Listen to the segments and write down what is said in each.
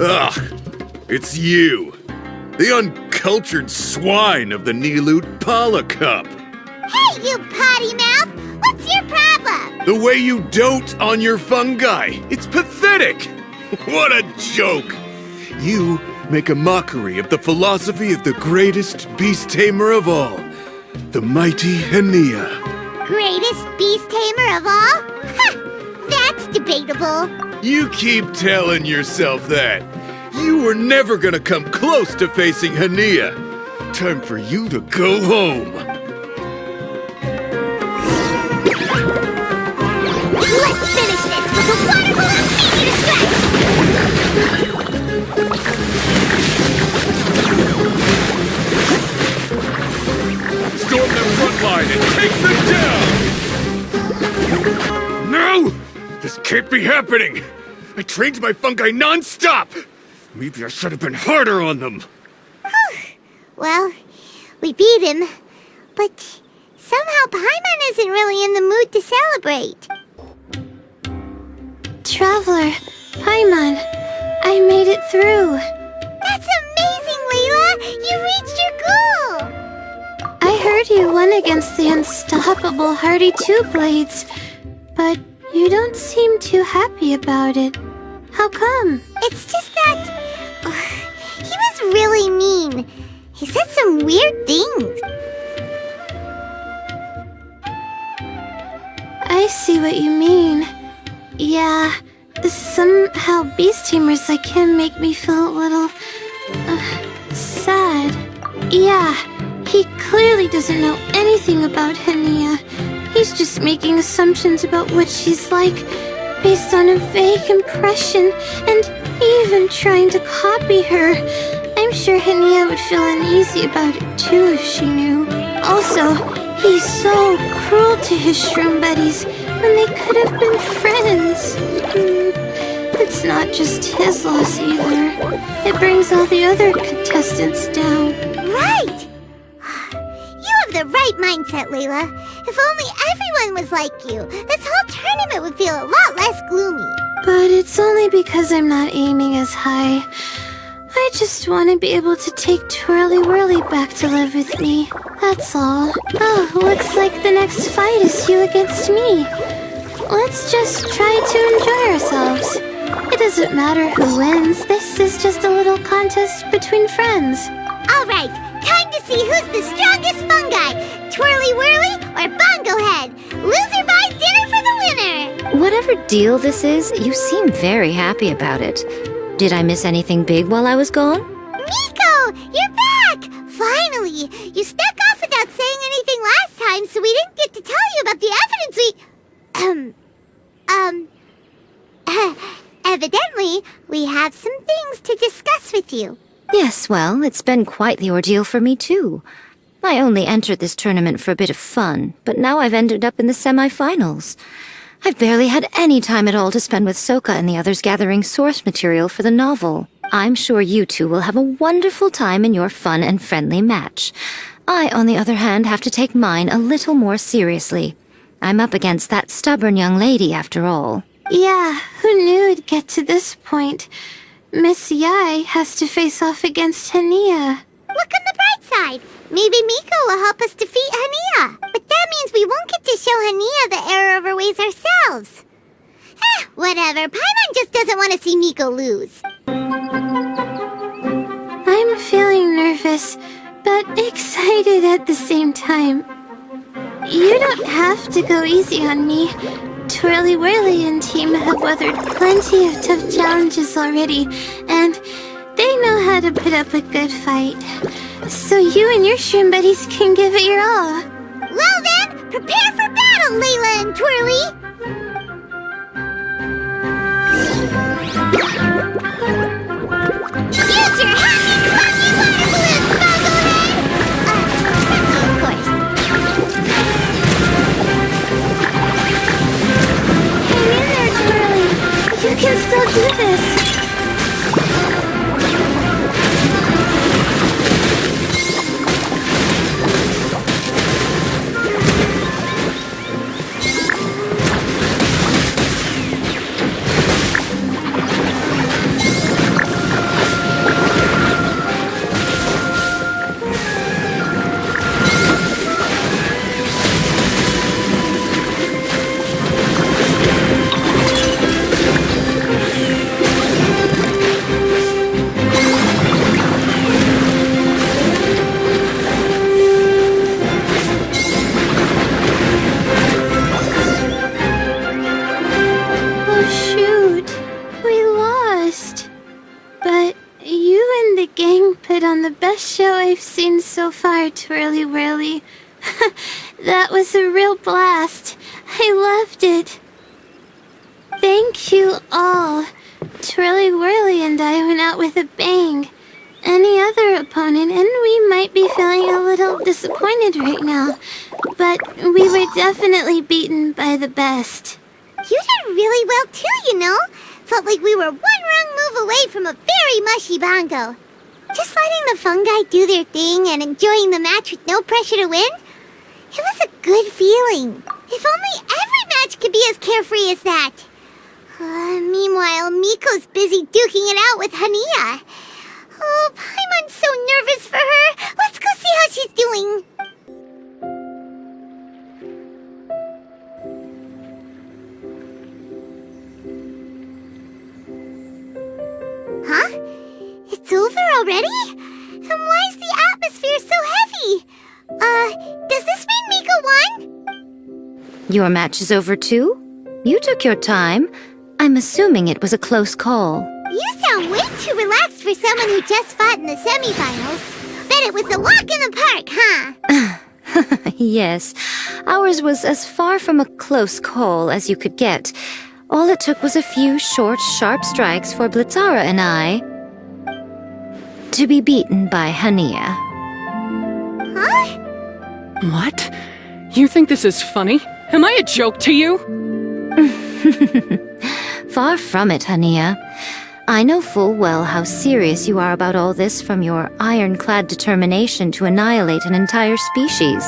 Ugh, it's you. The uncultured swine of the Niloot Pala Cup. Hey, you potty mouth! What's your problem? The way you dote on your fungi. It's pathetic. What a joke. You make a mockery of the philosophy of the greatest beast tamer of all, the mighty Hania. Greatest beast tamer of all? Ha! That's debatable. You keep telling yourself that. You were never gonna come close to facing Hania. Time for you to go home. Let's finish this with a water balloon meteor strike! Storm the front line and take them down! No! This can't be happening! I trained my fungi non-stop! Maybe I should have been harder on them. Well, we beat him, but somehow Paimon isn't really in the mood to celebrate. Traveler, Paimon, I made it through. That's amazing, Layla! You reached your goal! I heard you won against the unstoppable Hardy Two Blades, but you don't seem too happy about it. How come? It's just that... he was really mean. He said some weird things. I see what you mean. Yeah, somehow beast tamers like him make me feel a little... sad. Yeah, he clearly doesn't know anything about Hania. He's just making assumptions about what she's like, based on a vague impression, and even trying to copy her. I'm sure Hania would feel uneasy about it too if she knew. Also, he's so cruel to his shroom buddies when they could have been friends. It's not just his loss either. It brings all the other contestants down. Right! You have the right mindset, Layla. If only everyone was like you, this whole tournament would feel a lot less gloomy. But it's only because I'm not aiming as high. I just want to be able to take Twirly Whirly back to live with me. That's all. Oh, looks like the next fight is you against me. Let's just try to enjoy ourselves. It doesn't matter who wins. This is just a little contest between friends. All right, time to see who's the strongest fungi, Twirly Whirly or Bongo Head. Loser buys dinner for the winner. Whatever deal this is, you seem very happy about it. Did I miss anything big while I was gone? Miko, you're back! Finally! You snuck off without saying anything last time, so we didn't get to tell you about the evidence evidently, we have some things to discuss with you. Yes, well, it's been quite the ordeal for me, too. I only entered this tournament for a bit of fun, but now I've ended up in the semi-finals. I've barely had any time at all to spend with Soka and the others gathering source material for the novel. I'm sure you two will have a wonderful time in your fun and friendly match. I, on the other hand, have to take mine a little more seriously. I'm up against that stubborn young lady, after all. Yeah, who knew it'd get to this point? Miss Yae has to face off against Hania. Look on the bright side. Maybe Miko will help us defeat Hania. But that means we won't get to show Hania the error of her ways ourselves. Whatever. Paimon just doesn't want to see Miko lose. I'm feeling nervous, but excited at the same time. You don't have to go easy on me. Twirly Whirly and team have weathered plenty of tough challenges already, and they know how to put up a good fight. So you and your shroom buddies can give it your all. Well then, prepare for battle, Layla and Twirly! Use your happy, funky water balloons, Bongo Head! Of course. Hang in there, Twirly. You can still do this. gang put on the best show I've seen so far, Twirly Whirly. That was a real blast. I loved it. Thank you all. Twirly Whirly and I went out with a bang. Any other opponent, and we might be feeling a little disappointed right now, but we were definitely beaten by the best. You did really well too, you know. Felt like we were one wrong move away from a very mushy bongo. Just letting the fungi do their thing and enjoying the match with no pressure to win, it was a good feeling. If only every match could be as carefree as that. Meanwhile, Miko's busy duking it out with Hania. Oh, Paimon's so nervous for her. Let's go see how she's doing. Huh? It's over already? And why is the atmosphere so heavy? Does this mean Miko won? Your match is over too? You took your time. I'm assuming it was a close call. You sound way too relaxed for someone who just fought in the semifinals. Bet it was a walk in the park, huh? Yes, ours was as far from a close call as you could get. All it took was a few short, sharp strikes for Blitzara and I to be beaten by Hania. Huh? What? You think this is funny? Am I a joke to you? Far from it, Hania. I know full well how serious you are about all this from your ironclad determination to annihilate an entire species.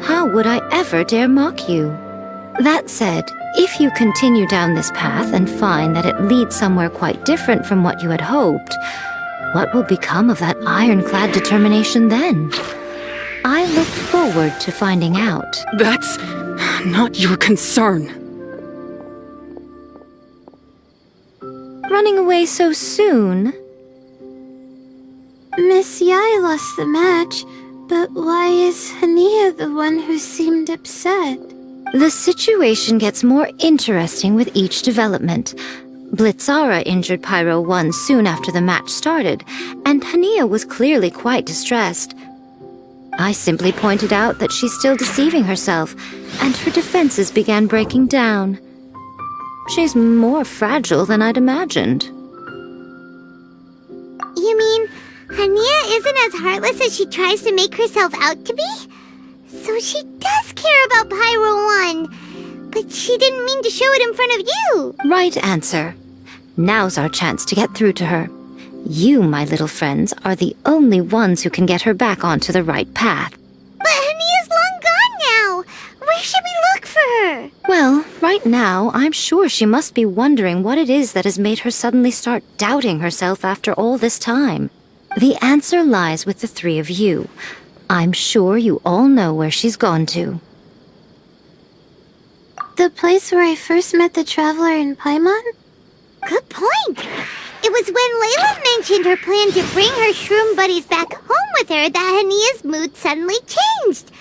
How would I ever dare mock you? That said, if you continue down this path and find that it leads somewhere quite different from what you had hoped, what will become of that ironclad determination then? I look forward to finding out. That's not your concern. Running away so soon? Miss Yae lost the match, but why is Hania the one who seemed upset? The situation gets more interesting with each development. Blitzara injured Pyro 1 soon after the match started, and Hania was clearly quite distressed. I simply pointed out that she's still deceiving herself, and her defenses began breaking down. She's more fragile than I'd imagined. You mean Hania isn't as heartless as she tries to make herself out to be? So she does care about Pyro 1, but she didn't mean to show it in front of you. Right answer. Now's our chance to get through to her. You, my little friends, are the only ones who can get her back onto the right path. But Hania's long gone now. Where should we look for her? Well, right now, I'm sure she must be wondering what it is that has made her suddenly start doubting herself after all this time. The answer lies with the three of you. I'm sure you all know where she's gone to. The place where I first met the traveler in Paimon? Good point. It was when Layla mentioned her plan to bring her shroom buddies back home with her that Hania's mood suddenly changed.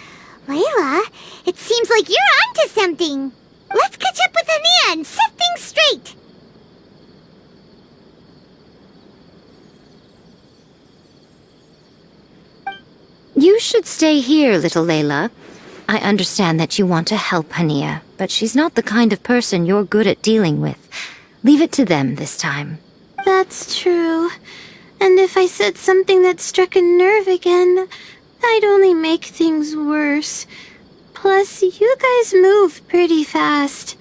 Layla, it seems like you're onto something. Let's catch up with Hania and set things straight. You should stay here, little Layla. I understand that you want to help Hania, but she's not the kind of person you're good at dealing with. Leave it to them this time. That's true. And if I said something that struck a nerve again, I'd only make things worse. Plus, you guys move pretty fast.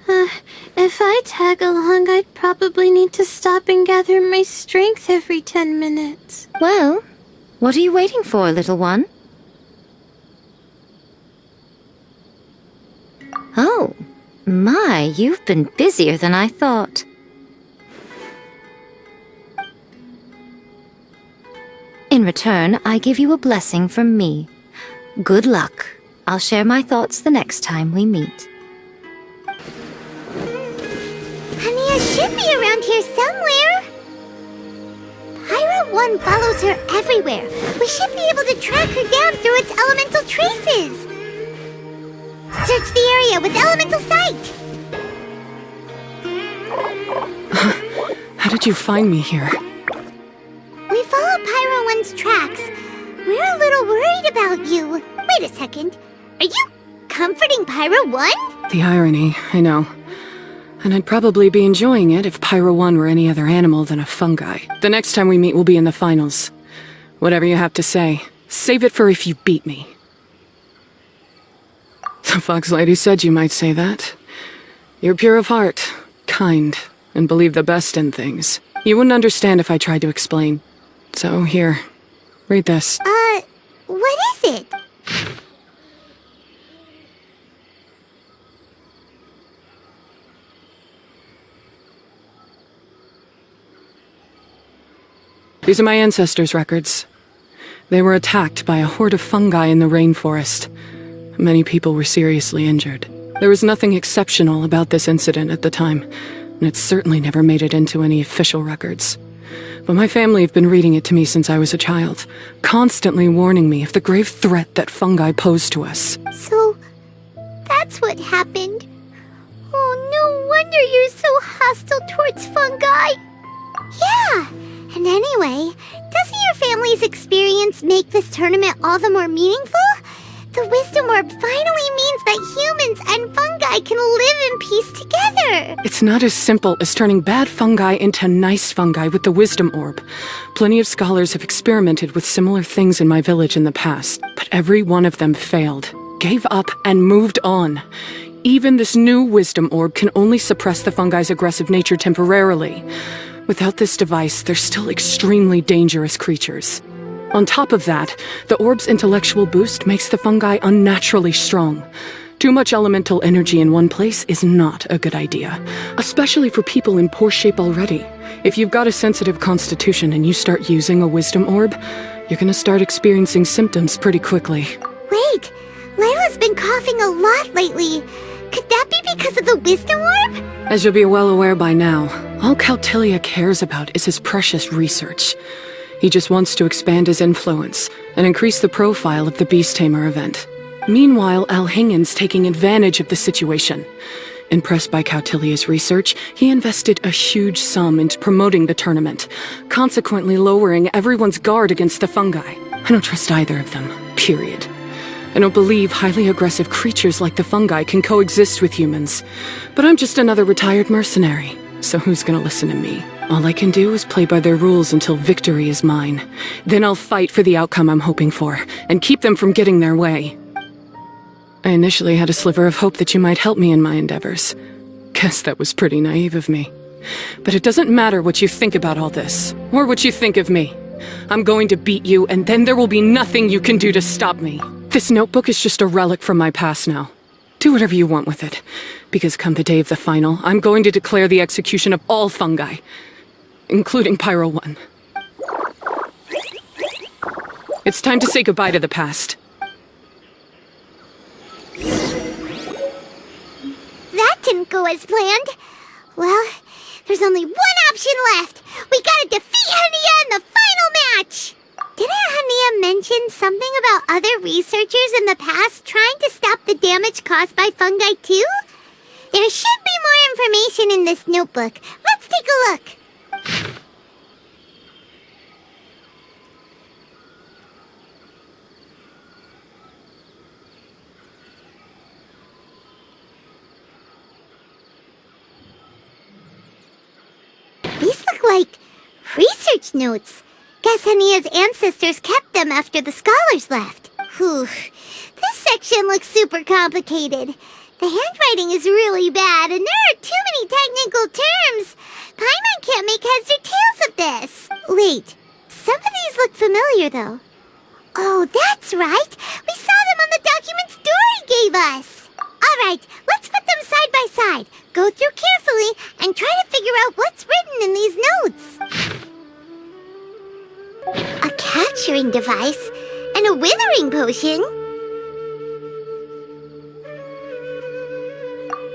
If I tag along, I'd probably need to stop and gather my strength every 10 minutes. Well, what are you waiting for, little one? Oh, my, you've been busier than I thought. In return, I give you a blessing from me. Good luck. I'll share my thoughts the next time we meet. Hania should be around here somewhere. Pyro 1 follows her everywhere. We should be able to track her down through its elemental traces. Search the area with elemental sight. How did you find me here? We follow One's tracks. We're a little worried about you. Wait a second. Are you comforting Pyro 1? The irony, I know. And I'd probably be enjoying it if Pyro 1 were any other animal than a fungi. The next time we meet will be in the finals. Whatever you have to say, save it for if you beat me. The Fox Lady said you might say that. You're pure of heart, kind, and believe the best in things. You wouldn't understand if I tried to explain. So here, read this. What is it? These are my ancestors' records. They were attacked by a horde of fungi in the rainforest. Many people were seriously injured. There was nothing exceptional about this incident at the time, and it certainly never made it into any official records. But my family have been reading it to me since I was a child, constantly warning me of the grave threat that fungi pose to us. So, that's what happened. Oh, no wonder you're so hostile towards fungi. Yeah, and anyway, doesn't your family's experience make this tournament all the more meaningful? The Wisdom Orb finally means that humans and fungi can live in peace together. It's not as simple as turning bad fungi into nice fungi with the Wisdom Orb. Plenty of scholars have experimented with similar things in my village in the past, but every one of them failed, gave up, and moved on. Even this new Wisdom Orb can only suppress the fungi's aggressive nature temporarily. Without this device, they're still extremely dangerous creatures. On top of that, the orb's intellectual boost makes the fungi unnaturally strong. Too much elemental energy in one place is not a good idea, especially for people in poor shape already. If you've got a sensitive constitution and you start using a wisdom orb, you're gonna start experiencing symptoms pretty quickly. Wait, Layla's been coughing a lot lately. Could that be because of the wisdom orb? As you'll be well aware by now, all Cautilia cares about is his precious research. He just wants to expand his influence and increase the profile of the Beast Tamer event. Meanwhile, Alhingen's taking advantage of the situation. Impressed by Cautilia's research, he invested a huge sum into promoting the tournament, consequently lowering everyone's guard against the fungi. I don't trust either of them, period. I don't believe highly aggressive creatures like the fungi can coexist with humans. But I'm just another retired mercenary, so who's gonna listen to me? All I can do is play by their rules until victory is mine. Then I'll fight for the outcome I'm hoping for, and keep them from getting their way. I initially had a sliver of hope that you might help me in my endeavors. Guess that was pretty naive of me. But it doesn't matter what you think about all this, or what you think of me. I'm going to beat you, and then there will be nothing you can do to stop me. This notebook is just a relic from my past now. Do whatever you want with it, because come the day of the final, I'm going to declare the execution of all fungi, including Pyro 1. It's time to say goodbye to the past. That didn't go as planned. Well, there's only one option left. We gotta defeat Hania in the final match! Didn't Hania mention something about other researchers in the past trying to stop the damage caused by fungi too? There should be more information in this notebook. Let's take a look. These look like research notes. Guess Hania's ancestors kept them after the scholars left. Whew. This section looks super complicated. The handwriting is really bad, and there are too many technical terms. Paimon can't make heads or tails of this. Wait, some of these look familiar, though. Oh, that's right. We saw them on the documents Dory gave us. All right, let's put them side by side, go through carefully, and try to figure out what's written in these notes. A capturing device and a withering potion?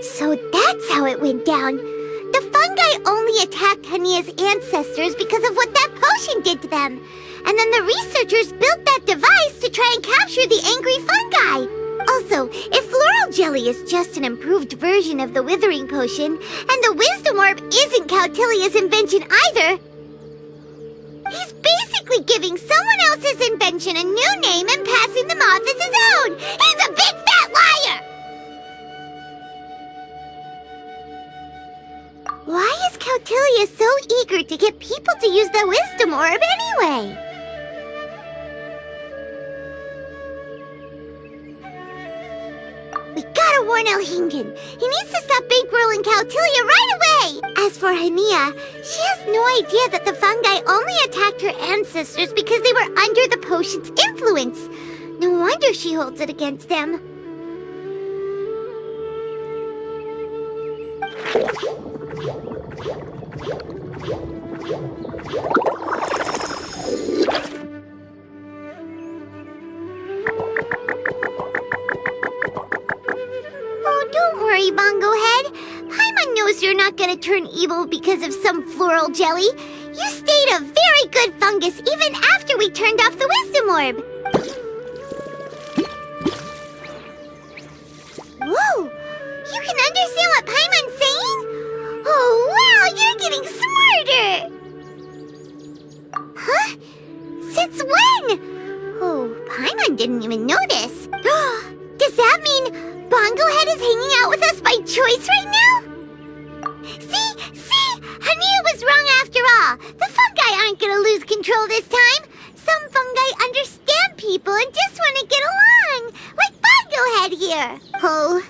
So that's how it went down. The fungi only attacked Hania's ancestors because of what that potion did to them. And then the researchers built that device to try and capture the angry fungi. Also, if floral jelly is just an improved version of the withering potion, and the wisdom orb isn't Cautilia's invention either, he's basically basically giving someone else's invention a new name and passing them off as his own. He's a big fat liar! Why is Cautilia so eager to get people to use the wisdom orb anyway? We gotta warn Elhingen. He needs to stop bankrolling Cautilia right away! As for Hania, she has no idea that the fungi only attacked her ancestors because they were under the potion's influence. No wonder she holds it against them. Oh, don't worry, Bongo Head. Paimon knows you're not gonna turn evil because of some floral jelly. You stayed a very good fungus even after we turned off the wisdom orb. Whoa! You can understand what Paimon's saying? Oh, wow! You're getting smarter! Huh? Since when? Oh, Paimon didn't even notice. Does that mean Bongo Head is hanging out with us by choice right now? See? Hania was wrong after all. The fungi aren't gonna lose control this time. Some fungi understand people and just want to get along. Like Bongo Head here. Oh,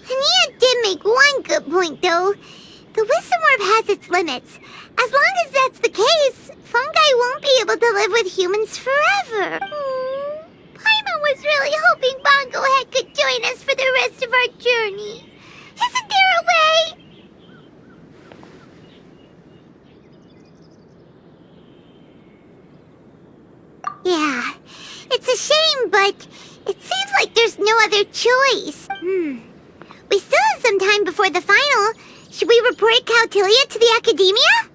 Hania did make one good point, though. The wisdom orb has its limits. As long as that's the case, fungi won't be able to live with humans forever. Paimon was really hoping Bongo Head could join us for the rest of our journey. Isn't there a way? Yeah, it's a shame, but it seems like there's no other choice. We still have some time before the final. Should we report Cautilia to the academia?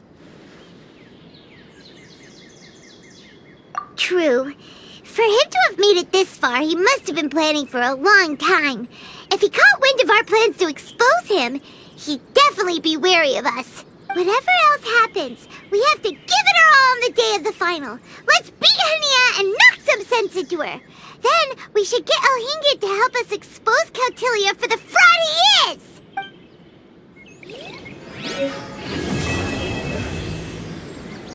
True. For him to have made it this far, he must have been planning for a long time. If he caught wind of our plans to expose him, he'd definitely be wary of us. Whatever else happens, we have to give it our all on the day of the final. Let's beat Hania and knock some sense into her. Then we should get Elhingen to help us expose Cautilia for the fraud he is!